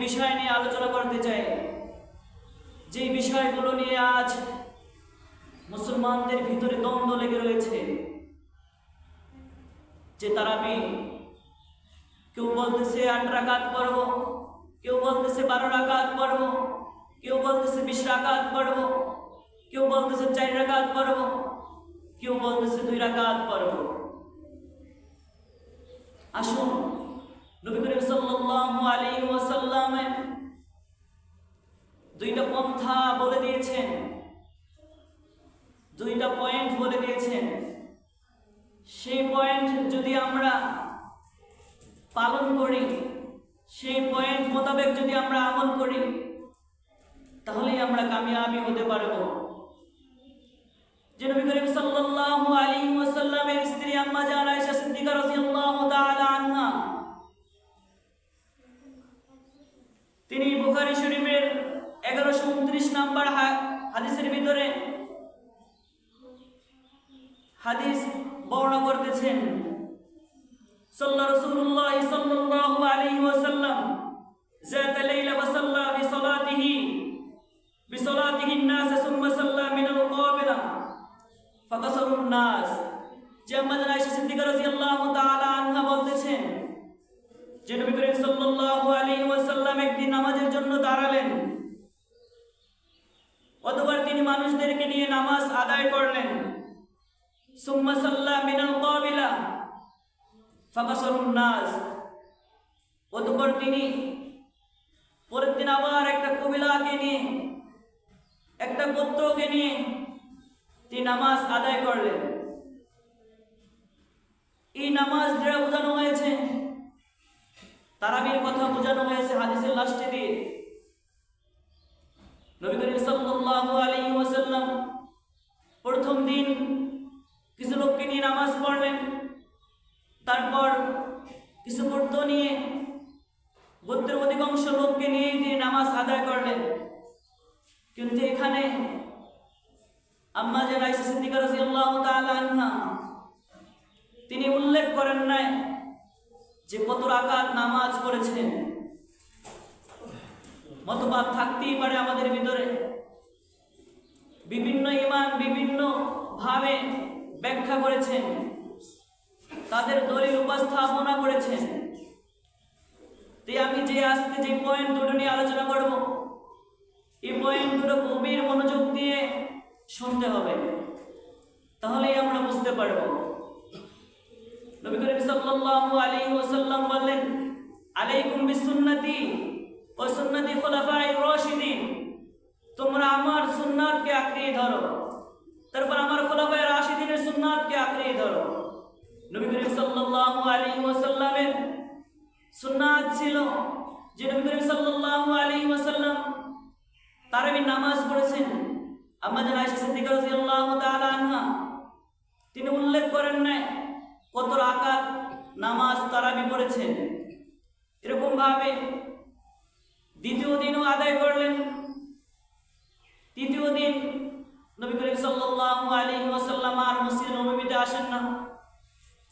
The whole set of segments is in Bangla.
বিষয় নিয়ে আলোচনা করতে চাই, যে বিষয়গুলো নিয়ে আজ মুসলমানদের ভিতরে দ্বন্দ্ব লেগে রয়েছে, যে তারাবি কেউ বলতেছে 8 রাকাত পড়ব, কেউ বলতেছে 12 রাকাত পড়ব, কেউ বলতেছে 20 রাকাত পড়ব, কেউ বলতেছে 4 রাকাত পড়ব, কেউ বলতেছে 2 রাকাত পড়ব। আসুন, নবী করিম সাল্লাল্লাহু আলাইহি ওয়াসাল্লাম দুইটা পন্থা বলে দিয়েছেন, দুইটা পয়েন্ট বলে দিয়েছেন। সেই পয়েন্ট যদি আমরা পালন করি, সেই পয়েন্ট মোতাবেক যদি আমরা আমল করি, তাহলেই আমরা কামিয়াবি হতে পারব। যে নবী করিম সাল্লাল্লাহু আলাইহি ওয়াসাল্লামের স্ত্রী আম্মা জান আয়েশা সিদ্দিকা রাদিয়াল্লাহু তাআলা আনহা, তিনি বুখারী শরীফের 1129 নম্বর হাদিসের ভিতরে হাদিস বর্ণনা করতেছেন, সাল্লা রাসূলুল্লাহ সাল্লাল্লাহু আলাইহি ওয়াসাল্লাম যাত লাইলা ওয়া সাল্লা বিসালাতিহি الناس ثم صلى من القابلة فقصر الناس। যে আম্মা জান আয়েশা সিদ্দিকা রাদিয়াল্লাহু তাআলা আনহা বলতেছেন যে নবী করিম সাল্লাল্লাহু আলাইহি ওয়াসাল্লাম একদিন নামাজের জন্য দাঁড়ালেন, অতঃপর তিনি মানুষদেরকে নিয়ে নামাজ আদায় করলেন। সুম্মা সাল্লা মিনাল কাবিলা ফাকাসারুন নাস, অতঃপর তিনি পরের দিন আবার একটা কবিলাকে নিয়ে, একটা গোত্রকে নিয়ে তিনি নামাজ আদায় করলেন। এই নামাজ দ্বারা বোঝানো হয়েছে, তারাবির কথা বোঝানো হয়েছে হাদিসের লাস্টে দিয়ে। নবী করিম সাল্লাল্লাহু আলাইহি ওয়াসাল্লাম প্রথম দিন কিছু লোককে নিয়ে নামাজ পড়লেন, তারপর কিছু গোত্র নিয়ে, গোত্রের অধিকাংশ লোককে নিয়ে তিনি নামাজ আদায় করলেন। কিন্তু এখানে আম্মা জান আয়েশা সিদ্দিকা রাদিয়াল্লাহু তাআলা আনহা তিনি উল্লেখ করেন নাই যে কত রাকাত নামাজ পড়েছেন। মতবাদ থাকতেই পারে আমাদের ভিতরে, বিভিন্ন ইমাম বিভিন্ন ভাবে ব্যাখ্যা করেছেন, তাদের দলিল উপস্থাপনা করেছেন। তাই আমি আজকে যে পয়েন্ট দুটো নিয়ে আলোচনা করব, এই পয়েন্ট দুটো গভীর মনোযোগ দিয়ে শুনতে হবে, তাহলেই আমরা বুঝতে পারব। নবী করিম সাল্লাল্লাহু আলাইহি ওয়াসাল্লাম বললেন, আলাইকুম বিসুন্নতি ওয়া সুন্নতি খুলাফায়ে রাশিদিন, তোমরা আমার সুন্নাতকে আঁকড়ে ধরো, তারপর আমার খুলাফায়ে রাশিদিনের সুন্নাতকে আঁকড়ে ধরো। নবী করিম সাল্লাল্লাহু আলাইহি ওয়াসাল্লামের সুন্নাত ছিল যে নবী করিম সাল্লাল্লাহু আলাইহি ওয়াসাল্লাম তারাবির নামাজ পড়েছেন। আম্মা জান আয়েশা সিদ্দিকা রাদিয়াল্লাহু তাআলা আনহা তিনি উল্লেখ করেন না কত রাকাত নামাজ তারাবি পড়েছেন। এরকম ভাবে দ্বিতীয় দিনও আদায় করলেন। তৃতীয় দিন নবী করিম সাল্লাল্লাহু আলাইহি ওয়াসাল্লাম আর মসজিদ নববীতে আসেন না,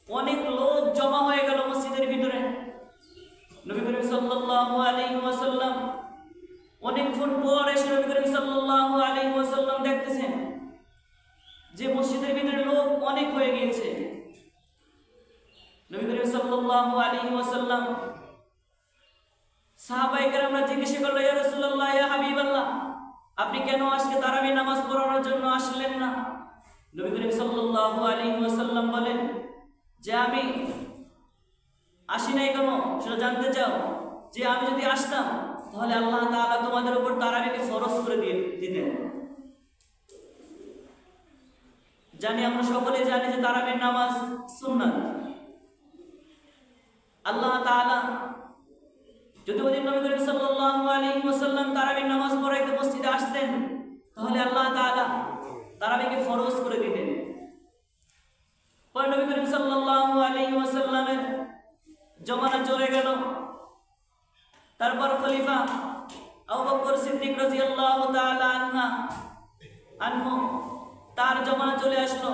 অনেক লোক জমা হয়ে গেল মসজিদের ভিতরে। নবী করিম সাল্লাল্লাহু আলাইহি ওয়াসাল্লাম অনেকক্ষণ পর এসে নবী করিম সাল্লাল্লাহু আলাইহি ওয়াসাল্লাম দেখতেছেন যে মসজিদের ভিতরে লোক অনেক হয়ে গিয়েছে। নবী করিম সাল্লাল্লাহু আলাইহি ওয়াসাল্লাম সাহাবায়ে কেরামরা জিজ্ঞাসা করলো, ইয়া রাসূলুল্লাহ, ইয়া হাবিবাল্লাহ, আপনি কেন আজকে তারাবি নামাজ পড়ানোর জন্য আসলেন না? নবী করিম সাল্লাল্লাহু আলাইহি ওয়াসাল্লাম বলেন যে আমি আসি নাই কেন সেটা জানতে চাও? যে আমি যদি আসতাম তাহলে আল্লাহ তাআলা তোমাদের উপর তারাবিকে ফরজ করে দিতেন। জানি, আমরা সকলেই জানি যে তারাবির নামাজ সুন্নাত। আল্লাহ তাআলা যদি ওদিন নবী করিম সাল্লাল্লাহু আলাইহি ওয়াসাল্লাম তারাবির নামাজ পড়াইতে মসজিদে আসতেন, তাহলে আল্লাহ তাআলা তারাবিকে ফরজ করে দিতেন। পরে নবী করিম সাল্লাল্লাহু আলাইহি ওয়াসাল্লামের জমানা চলে গেল। তারপর খলিফা আবু বকর সিদ্দিক রাদিয়াল্লাহু তাআলা আনহু তার জমানা চলে আসলো,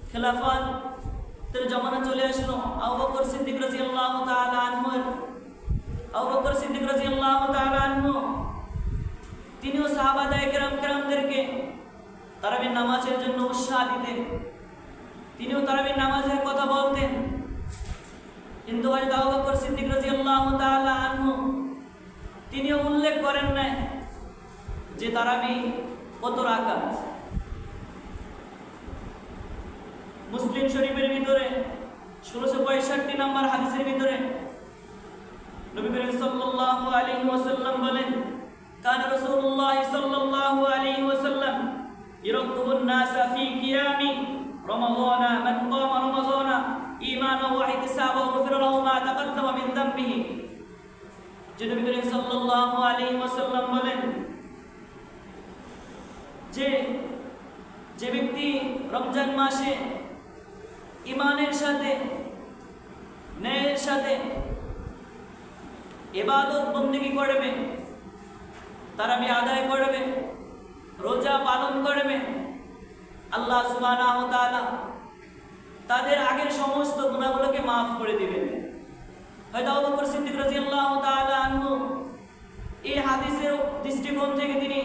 খেলাফতের জমানা চলে আসলো। আবু বকর সিদ্দিক রাদিয়াল্লাহু তাআলা আনহু তাআলা আনহু তিনিও সাহাবায়ে কেরামদেরকে তারাবির নামাজের জন্য উৎসাহ দিতেন। তিনিও তারাবির নামাজের কথা বলতেন। কিন্তু হযরত আবু বকর সিদ্দিক রাদিয়াল্লাহু তাআলা আনহু তিনিও উল্লেখ করেন না যে তারাবি কত রাকাত। মুসলিম শরীফের ভিতরে 1665 নম্বর হাদিসের ভিতরে নবী করিম সাল্লাল্লাহু আলাইহি ওয়াসাল্লাম বলেন, কানা রাসূলুল্লাহ সাল্লাল্লাহু আলাইহি ওয়াসাল্লাম ইরাকুবুন নাসা ফি কিয়ামি রমাদানা মান কামা রমাদানা ঈমানান ওয়া ইহতিসাবান গুফিরা লাহু মা তাকাদ্দামা মিন যামবিহি। যে নবী করিম সাল্লাল্লাহু আলাইহি ওয়াসাল্লাম বলেন যে ব্যক্তি রমজান মাসে ঈমানের সাথে ন্যায়ের সাথে ইবাদত বন্দেগী করবে, তারাবি আদায় করবে, রোজা পালন করবে, আল্লাহ সুবহানাহু ওয়া তাআলা তাদের আগের সমস্ত গুনাহগুলোকে মাফ করে দিবেন। হযরত আবু বকর সিদ্দিক রাদিয়াল্লাহু তাআলা আনহু এই হাদিসের দৃষ্টিকোণ থেকে তিনি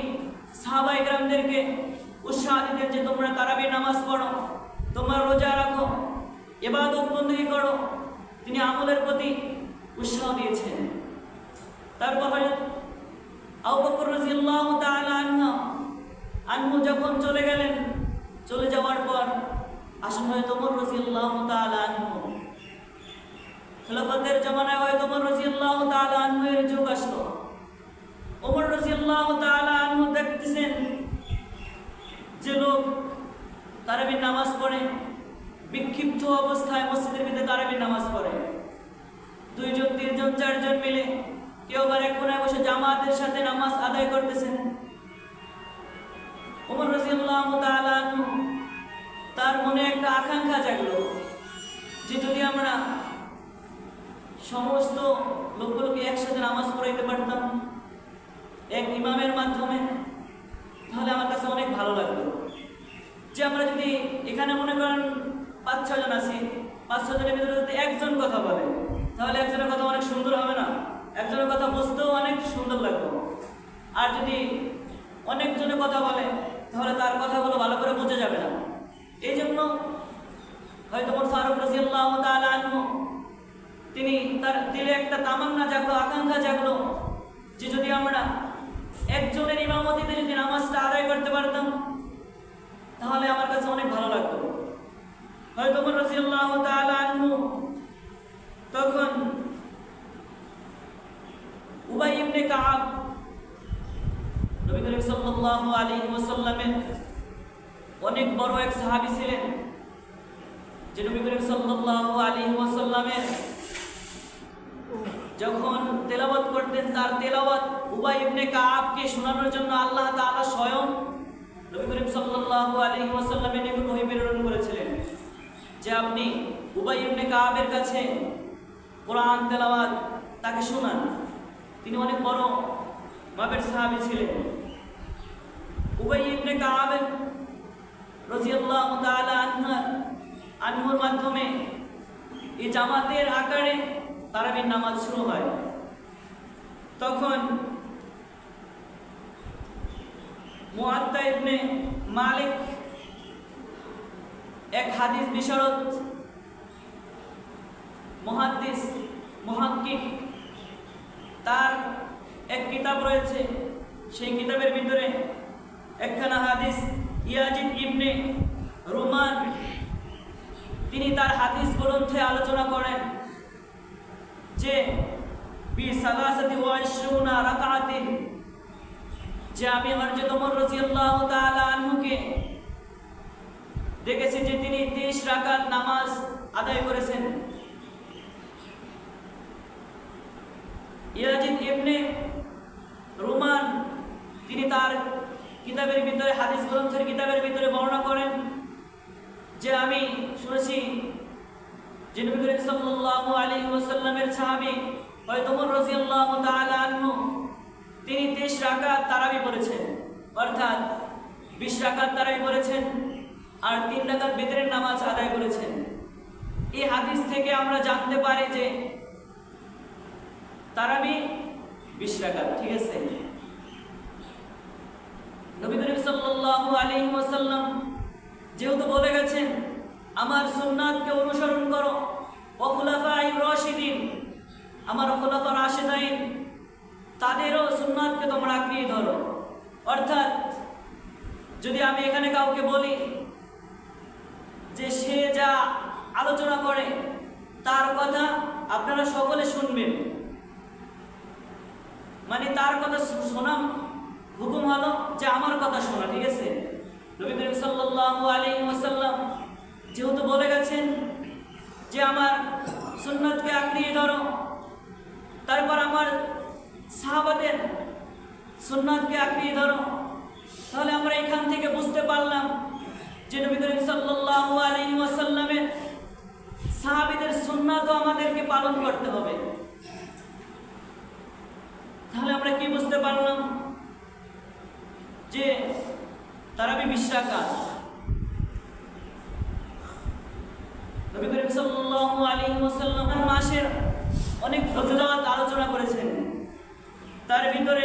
সাহাবায়ে কেরামদেরকে উৎসাহ দিতেন যে তোমরা তারাবির নামাজ পড়ো, তোমরা রোজা রাখো, ইবাদত বন্দেগী করো। তিনি আমলের প্রতি উৎসাহ দিয়েছেন। তারপর হযরত আবু বকর রাদিয়াল্লাহু তাআলা আনহু যখন চলে গেলেন, চলে যাওয়ার পর আসেন হযরত ওমর রাদিয়াল্লাহু তাআলা আনহু। খেলাফতের জামানায় হযরত ওমর রাদিয়াল্লাহু তাআলা আনহু এর যুগ আসলো। ওমর রাদিয়াল্লাহু তাআলা আনহু দেখতেছেন যে লোক তারাবির নামাজ পড়ে, বিক্ষিপ্ত অবস্থায় মসজিদের ভিতরে তারাবির নামাজ পড়ে, 2 জন 3 জন 4 জন মিলে কেউ আবার এক কোণায় বসে জামাতের সাথে নামাজ আদায় করতেছেন। ওমর রাদিয়াল্লাহু তাআলা আনহু তার মনে একটা আকাঙ্ক্ষা জাগলো যে যদি আমরা সমস্ত লোকগুলোকে একসাথে নামাজ পড়াইতে পারতাম এক ইমামের মাধ্যমে, তাহলে আমার কাছে অনেক ভালো লাগতো। যে আমরা যদি এখানে মনে করেন 5-6 জন আছি, 5-6 জনের ভিতরে যদি একজন কথা বলে তাহলে একজনের কথা অনেক সুন্দর হবে না? একজনের কথা বুঝতেও অনেক সুন্দর লাগবে। আর যদি অনেকজনে কথা বলে তাহলে তার কথাগুলো ভালো করে বোঝা যাবে না। এই জন্য হয়তো ওমর ফারুক রাদিয়াল্লাহু তাআলা আনহু তিনি তার দিলে একটা তামান্না জাগলো, আকাঙ্ক্ষা জাগলো যে যদি আমরা একজনের ইমামতিতে যদি নামাজটা আদায় করতে পারতাম তাহলে আমার কাছে অনেক ভালো লাগতো। হয়তো ওমর রাদিয়াল্লাহু তাআলা আনহু তখন উবাই ইবনে কাব নবী করিম সাল্লাল্লাহু আলাইহি ওয়াসাল্লামের অনেক বড় এক সাহাবী ছিলেন, যে নবী করিম সাল্লাল্লাহু আলাইহি ওয়াসাল্লামের যখন তেলাওয়াত করতেন তার তেলাওয়াত উবাই ইবনে কাবকে শোনানোর জন্য আল্লাহ তাআলা স্বয়ং নবী করিম সাল্লাল্লাহু আলাইহি ওয়াসাল্লামের নিকট ওহী প্রেরণ করেছিলেন যে আপনি উবাই ইবনে কাবের কাছে কোরআন তেলাওয়াত তাকে শোনান। তিনি অনেক বড় মাপের সাহাবী ছিলেন। উবাই ইবনে কাব রাদিয়াল্লাহু তাআলা আনহুর মাধ্যমে এই জামাতের আকারে তারাবির নামাজ শুরু হয়। তখন মুআত্তা ইবনে মালিক এক হাদিস বিশারদ মুহাদ্দিস মুহাক্কিক, তার এক কিতাব রয়েছে। সেই কিতাবের ভিতরে একখানা হাদিস ইয়াজিদ ইবনে রুমান তিনি তার হাদিস গ্রন্থে আলোচনা করেন যে বিসালাসাতি ওয়া 20 রাকাআতিন, যে আমি হযরত ওমর রাদিয়াল্লাহু তাআলা আনহুকে দেখেছি যে তিনি 30 রাকাত নামাজ আদায় করেছেন। ইয়াজিদ ইবনে রুমান তিনি তার কিতাবের ভিতরে হাদিস গ্রন্থের কিতাবের ভিতরে বর্ণনা করেন যে আমি শুনেছি যে নবী করিম সাল্লাল্লাহু আলাইহি ওয়াসাল্লামের সাহাবী হযরত ওমর রাদিয়াল্লাহু তাআলা আনহু তিনি 30 রাকাত তারাবি পড়েছেন, অর্থাৎ 20 রাকাত তারাবি পড়েছেন আর 3 রাকাত বিতরের নামাজ আদায় করেছেন। এই হাদিস থেকে আমরা জানতে পারি যে তারাবি 20 রাকাত, ঠিক আছে। নবী করিম সাল্লাল্লাহু আলাইহি ওয়াসাল্লাম যেহেতু বলে গেছেন আমার সুন্নাতকে অনুসরণ করো, ওয়া খুলাফায়ে রাশিদিন, আমার খুলাফা রাশিদাইন তাদেরও সুন্নাতকে তোমরা আঁকড়িয়ে ধরো। অর্থাৎ যদি আমি এখানে কাউকে বলি যে সে যা আলোচনা করে তার কথা আপনারা সকলে শুনবেন, মানে তার কথা শোনা হুকুম হলো যে আমার কথা শোনা, ঠিক আছে। নবী করিম সাল্লাল্লাহু আলাইহি ওয়াসাল্লাম যেহেতু বলে গেছেন যে আমার সুন্নাতকে আঁকড়িয়ে ধরো, তারপর আমার সাহাবাদের সুন্নাতকে আঁকড়িয়ে ধরো, তাহলে আমরা এখান থেকে বুঝতে পারলাম যে নবী করিম সাল্লাল্লাহু আলাইহি ওয়াসাল্লামের সাহাবীদের সুন্নাতও আমাদেরকে পালন করতে হবে। তাহলে আমরা কি বুঝতে পারলাম যে তারাবি 20 রাকাত। নবী করিম সাল্লাল্লাহু আলাইহি ওয়াসাল্লাম মাসের অনেক ফজিলত আলোচনা করেছেন। তার ভিতরে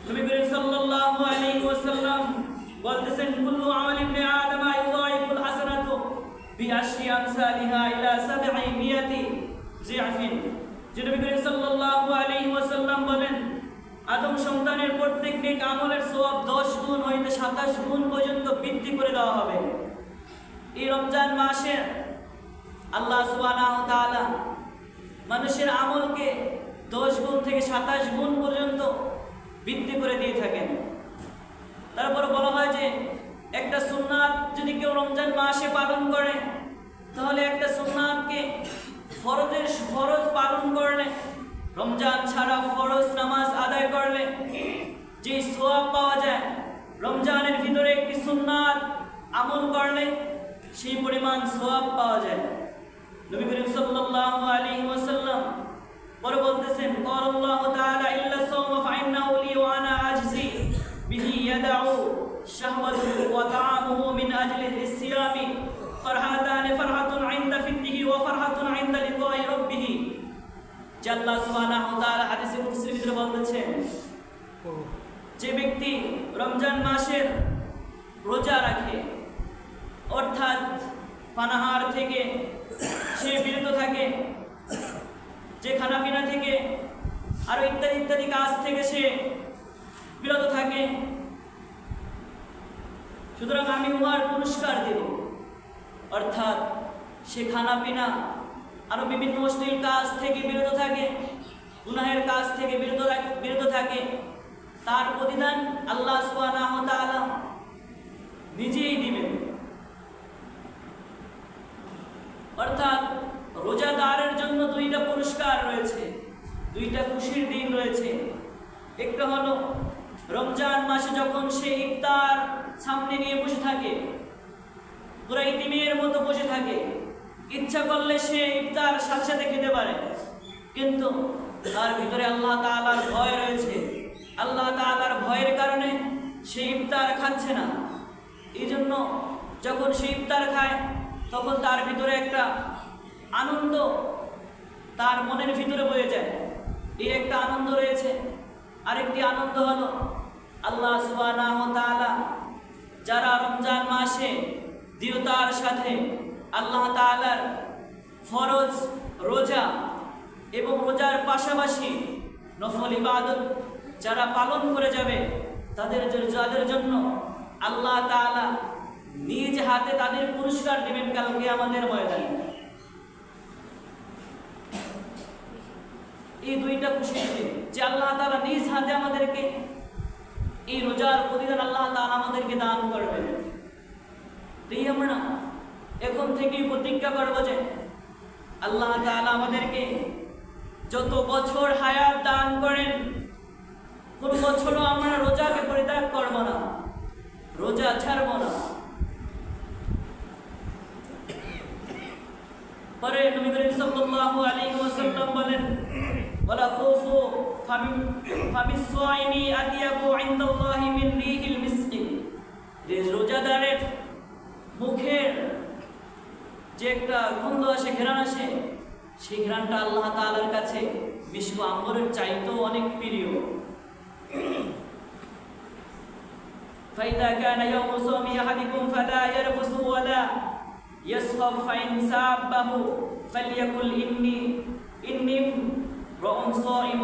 নবী করিম সাল্লাল্লাহু আলাইহি ওয়াসাল্লাম বলতেছেন কুল্লু আমালি ইবনে আদম ইউদাইফুল হাসানাতু বিআশরি আমসালিহা ইলা 700 জিআফিন। যে নবী করিম সাল্লাল্লাহু আলাইহি ওয়াসাল্লাম বলেন আদম সন্তানের প্রত্যেক নেক আমলের সওয়াব 10 গুণ হইতে 27 গুণ পর্যন্ত বৃদ্ধি করে দেওয়া হবে। এই রমজান মাসে আল্লাহ সুবহানাহু ওয়া তাআলা মানুষের আমলকে 10 গুণ থেকে 27 গুণ পর্যন্ত বৃদ্ধি করে দিয়ে থাকেন। তারপর বলা হয় যে একটা সুন্নাত যদি কেউ রমজান মাসে পালন করে তাহলে একটা সুন্নাতকে ফরজ পালন করলে, রমজান ছাড়া ফরজ নামাজ আদায় করলে যে সওয়াব পাওয়া যায়, রমজানের ভিতরে একটি সুন্নাত আমল করলে সেই পরিমাণ সওয়াব পাওয়া যায়। নবী করিম সাল্লাল্লাহু আলাইহি ওয়াসাল্লাম পরে বলতেছেন ক্বালাল্লাহু তাআলা ইল্লা সাওমা ফাইন্নাহু লি ওয়া আনা আজজি বিহি ইয়াদউ শাহওয়াতু ওয়া তাআমুহু মিন আজলি সিয়ামি ফারহাতানি ফারহাতুন ইনদা ফিতরিহি ওয়া ফারহাতুন ইনদা লিকাই রাব্বিহ। যে আল্লাহ সুবহানাহু ওয়া তাআলা হাদিসে কুদসির ভিতরে বলতেছেন যে ব্যক্তি রমজান মাসের রোজা রাখে, অর্থাৎ পানাহার থেকে সে বিরত থাকে, যে খানাপিনা থেকে আরো ইত্যাদি ইত্যাদি কাজ থেকে সে বিরত থাকে, সুতরাং আমি উহার পুরস্কার দেব। অর্থাৎ সে খানাপিনা আরো বিভিন্ন অশ্লীল কাজ থেকে বিরত থাকে, গুনাহের কাজ থেকে বিরত থাকে, তার প্রতিদান আল্লাহ সুবহানাহু ওয়া তাআলা নিজেই দিবেন। অর্থাৎ রোজাদারের জন্য দুইটা পুরস্কার রয়েছে, দুইটা খুশির দিন রয়েছে। একটা হলো রমজান মাসে যখন সে ইফতার সামনে নিয়ে বসে থাকে, পুরো ইতিমের মতো বসে থাকে, ইচ্ছা করলে সে ইফতার সাথে সাথে খেতে পারে, কিন্তু তার ভিতরে আল্লাহ তাআলার ভয় রয়েছে। আল্লাহ তাআলার ভয়ের কারণে সে ইফতার খাচ্ছে না। এই জন্য যখন সে ইফতার খায় তখন তার ভিতরে একটা আনন্দ তার মনের ভিতরে বয়ে যায়, এই একটা আনন্দ রয়েছে। আরেকটি আনন্দ হলো আল্লাহ সুবহানাহু ওয়া তাআলা যারা রমজান মাসে দৃঢ়তার সাথে আল্লাহ তাআলার ফরজ রোজা এবং রোজার পাশাপাশি নফল ইবাদত যারা পালন করে যাবে তাদের জন্য আল্লাহ তাআলা নিজ হাতে তাদের পুরস্কার দিবেন কাল কিয়ামতের ময়দানে। এই দুইটা খুশির দিন যে আল্লাহ তাআলা নিজ হাতে আমাদেরকে এই রোজার প্রতিদান আল্লাহ তাআলা আমাদেরকে দান করবেন। তাই আমরা এখন থেকেই প্রতিজ্ঞা করব যে আল্লাহ তাআলা আমাদেরকে যত বছর হায়াত দান করেন কোন বছরও আমরা রোজাকে পরিত্যাগ করব না, রোজা ছাড়ব না। পরে নবী করিম সাল্লাল্লাহু আলাইহি ওয়াসাল্লাম বলেন ওয়ালা খুফু ফাবিস-সাইমি আতিয়াবু ইনদাল্লাহি মিন রিহিল মিসকি। যে রোজাদারের মুখের যে একটা গন্ধ আসে, ঘ্রাণ আসে, সেই ঘ্রাণটা আল্লাহ তাআলার কাছে মিশক আম্বরের চাইতেও অনেক প্রিয়। فإذا كان يوم صوم أحدكم فلا يرفث ولا يسخف فإن سابه فليقل إني امرؤ صائم।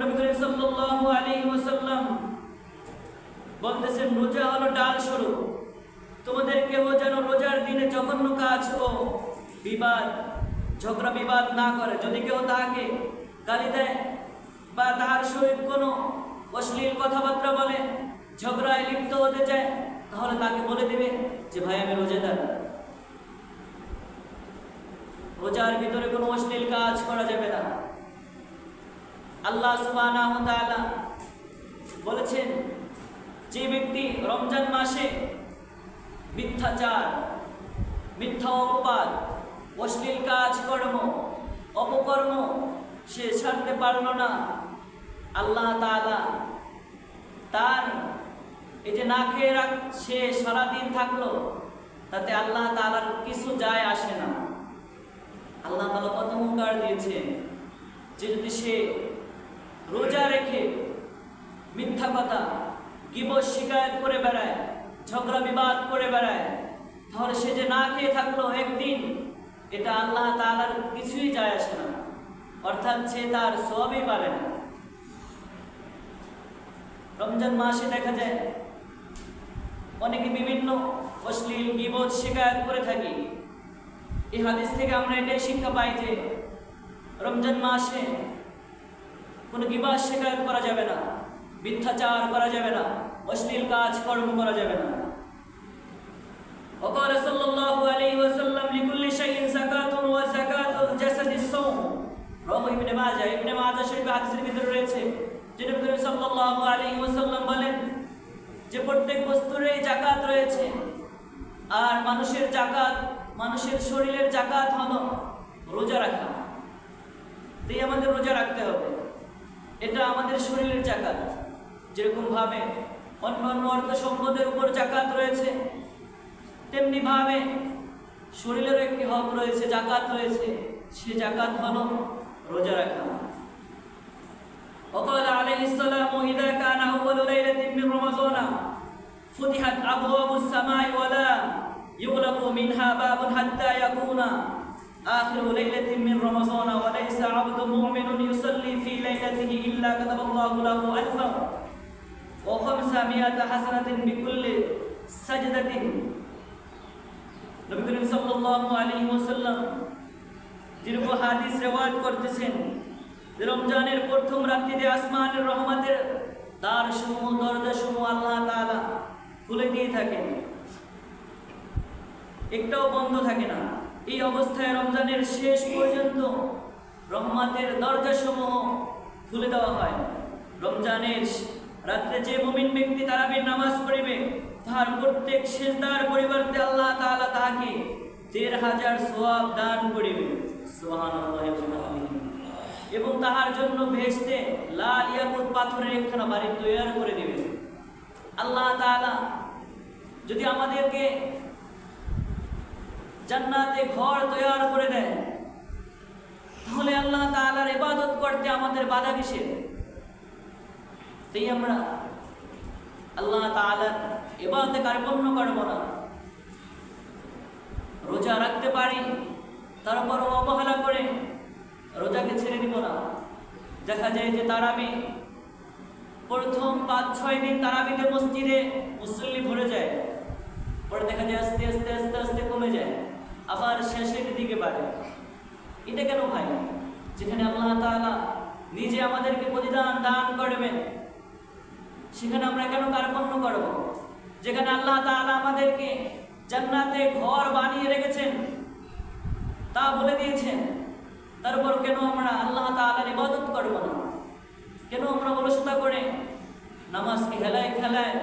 নবী সাল্লাল্লাহু আলাইহি ওয়াসাল্লাম বলতেছেন, রোজা হলো ডাল স্বরূপ। তোমাদের কেউ যেন রোজার দিনে জঘন্য কাজ ও বিবাদ ঝগড়া বিবাদ না করে। যদি কেউ তাহাকে গালি দেয় বা তাহার সহিত কোনো অশ্লীল কথাবার্তা বলে, ঝগড়ায় লিপ্ত হতে চায়, তাহলে তাকে বলে দিবে যে ভাই আমি রোজাদার। রোজার ভিতরে কোনো অশ্লীল কাজ করা যাবে না। আল্লাহ সুবহানাহু ওয়া তাআলা বলেছেন, যে ব্যক্তি রমজান মাসে মিথ্যাচার, মিথ্যা অপবাদ, অশ্লীল কাজ কর্ম, অপকর্ম সে ছাড়তে পারল না, আল্লাহ তাআলা তার এই যে না খেয়ে সে সারাদিন থাকলো, তাতে আল্লাহ তাআলার কিছু যায় আসে না। আল্লাহ তাআলা কত উপকার দিয়েছেন যে যদি সে রোজা রেখে মিথ্যা কথা, গীবত শিকায়ত করে বেড়ায়, ঝগড়া বিবাদ করে বেড়ায়, তাহলে সে যে না খেয়ে থাকলো একদিন, এটা আল্লাহ তাআলার কিছুই যায় আসে না, অর্থাৎ সে তার সওয়াবই পাবে না। রমজান মাসে দেখা যায় অনেকে বিভিন্ন অশ্লীল গীবত শিকায়ত করে থাকি। এই হাদিস থেকে আমরা এটাই শিক্ষা পাই যে রমজান মাসে কোনো গীবত শিকায়ত করা যাবে না, মিথ্যাচার করা যাবে না, অশ্লীল কাজ কর্ম করা যাবে না। وقال صلى الله عليه وسلم لكل شيء زكاة وزكاة الجسد الصوم। রাওয়াহু ইবনে মাজাহ। ইবনে মাজাহ শরীফে হাদিসের ভিতরে রয়েছে যে নবী সাল্লাল্লাহু আলাইহি ওয়াসাল্লাম বলেন যে প্রত্যেক বস্তুরই যাকাত রয়েছে, আর মানুষের যাকাত, মানুষের শরীরের যাকাত হলো রোজা রাখা। তাই আমাদের রোজা রাখতে হবে, এটা আমাদের শরীরের যাকাত। যেরকম ভাবে অন্য অন্য অর্থ সম্পদের উপর যাকাত রয়েছে, তেমনি ভাবে শরীরের একটি হক রয়েছে, যাকাত রয়েছে, সে যাকাত হলো রোজা রাখা। وقال عليه السلام إذا كان أول ليلة من رمضان فتحت أبواب السماء ولا يغلق منها باب حتى يكون آخر ليلة من رمضان وليس عبد مؤمن يصلي في ليلته إلا كتب الله له ألفا و500 حسنة بكل سجدة। নবী করিম সাল্লাল্লাহু আলাইহি ওয়াসাল্লাম দীর্ঘ হাদিস রিওয়ায়াত করতেছেন যে রমজানের প্রথম রাত্রিতে আসমানের রহমতের দ্বারসমূহ, দরজাসমূহ আল্লাহ তাআলা খুলে দিয়ে থাকেন, একটাও বন্ধ থাকে না। এই অবস্থায় রমজানের শেষ পর্যন্ত রহমতের দরজাসমূহ খুলে দেওয়া হয়। রমজানের রাত্রে যে মুমিন ব্যক্তি তারাবির নামাজ পড়িবে, তার প্রত্যেক সিজদার পরিবর্তে আল্লাহ তাআলা তাহাকে ১৩,০০০ সওয়াব দান করিবে। সুবহানাল্লাহ। এবং তাহার জন্য বেহেশতে লাল ইয়াকুত পাথরের একখানা বাড়ি তৈরি করে দিবে। আল্লাহ তাআলা যদি আমাদেরকে জান্নাতে ঘর তৈরি করে দেয়, তাহলে আল্লাহ তাআলার ইবাদত করতে আমাদের বাধা কিসের? তাই আমরা আল্লাহ তাআলার ইবাদতে কার্পণ্য করব না। রোজা রাখতে পারি, তারপর অবহেলা করে রোজাকে ছেড়ে দিব না। দেখা যায় যে তারাবি প্রথম ৫-৬ দিন তারাবিতে মসজিদে মুসল্লি ভরে যায়, পরে দেখা যায় আস্তে আস্তে আস্তে আস্তে কমে যায়, আবার শেষের দিকে বাড়ে। এটা কেন ভাই? যেখানে আল্লাহ তাআলা নিজে আমাদেরকে প্রতিদান দান করবেন, সেখানে আমরা কেন কার্পণ্য করব? যেখানে আল্লাহ তাআলা আমাদেরকে জান্নাতে ঘর বানিয়ে রেখেছেন, তা বলে দিয়েছেন, তারপর কেন আমরা আল্লাহ তাআলার ইবাদত করব না? কেন আমরা অলসতা করে নামাজকে হেলায় খেলায়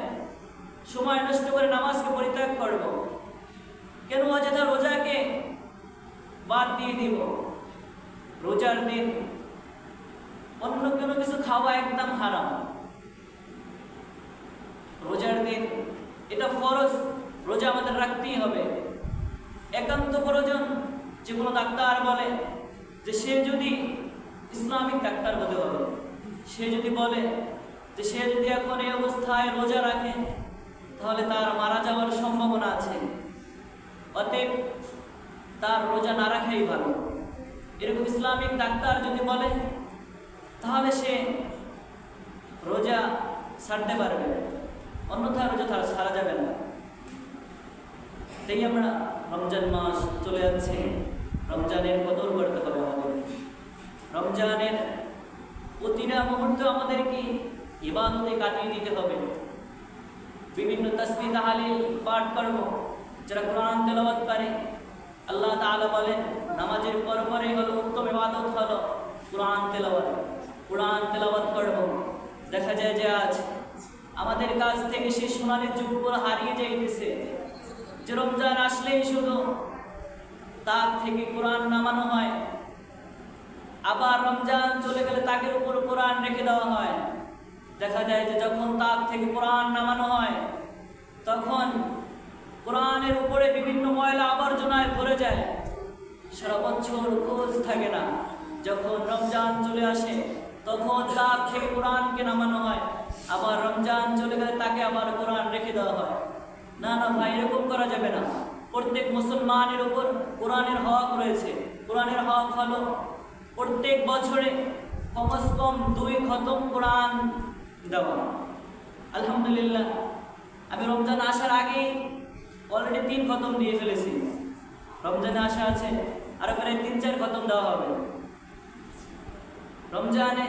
সময় নষ্ট করে নামাজকে পরিত্যাগ করব? কেন অযথা রোজাকে বাদ দিয়ে দিব? রোজার দিন অন্য কোনো কিছু খাওয়া একদম হারাম। রোজার দিন এটা ফরজ, রোজা আমাদের রাখতেই হবে। একান্ত প্রয়োজন যে কোনো ডাক্তার বলে যে সে যদি ইসলামিক ডাক্তার হতে হবে, সে যদি বলে যে সে যদি এখন এই অবস্থায় রোজা রাখে তাহলে তার মারা যাওয়ার সম্ভাবনা আছে, অতএব তার রোজা না রাখাই ভালো, এরকম ইসলামিক ডাক্তার যদি বলে তাহলে সে রোজা ছাড়তে পারবে, অন্যথায় রোজা ছাড়া যাবে না। তাই আমরা রমজান মাস চলে যাচ্ছে, রমজানের কদর করতে হবে আমাদের। রমজানের প্রতিটা মুহূর্ত আমাদেরকে ইবাদতে কাটিয়ে দিতে হবে। বিভিন্ন তাসবিহ তাহলিল পাঠ করব, যারা কোরআন তেলাওয়াত করে। আল্লাহ তাআলা বলেন নামাজের পরপরই হলো উত্তম ইবাদত হলো কোরআন তেলাওয়াত। কোরআন তেলাওয়াত করব। দেখা যায় যে আজ আমাদের কাছ থেকে সেই সোনালী যুগগুলো হারিয়ে যাইতেছে, যে রমজান আসলেই শুধু তার থেকে কোরআন নামানো হয়, আবার রমজান চলে গেলে তাকের উপর কোরআন রেখে দেওয়া হয়। দেখা যায় যে যখন তাক থেকে কোরআন নামানো হয় তখন কোরআনের উপরে বিভিন্ন ময়লা আবর্জনায় ভরে যায়, সারা বছর খোঁজ থাকে না। যখন রমজান চলে আসে তখন তাক থেকে কোরআনকে নামানো হয়, আবার রমজান চলে গেলে তাকে আবার কোরআন রেখে দেওয়া হয়। না না ভাই, এরকম করা যাবে না। প্রত্যেক মুসলমানের উপর কোরআনের হক রয়েছে। কোরআনের হক হলো প্রত্যেক বছরে কমস কম 2 খতম কোরআন দেওয়া। আলহামদুলিল্লাহ, আমি রমজান আসার আগেই অলরেডি 3 খতম দিয়ে ফেলেছি। রমজানে আসা আছে, আরো প্রায় 3-4 খতম দেওয়া হবে। রমজানে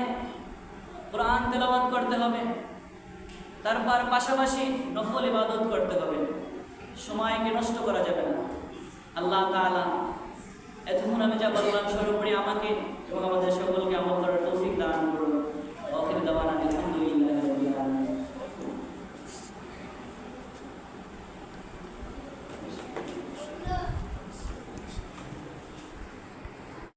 কোরআন তেলাওয়াত করতে হবে, তারপর পাশাপাশি নফল ইবাদত করতে হবে, সময়কে নষ্ট করা যাবে না। আল্লাহ তাআলা এতক্ষণ আমি যা বললাম সর্বোপরি আমাকে এবং আমাদের সকল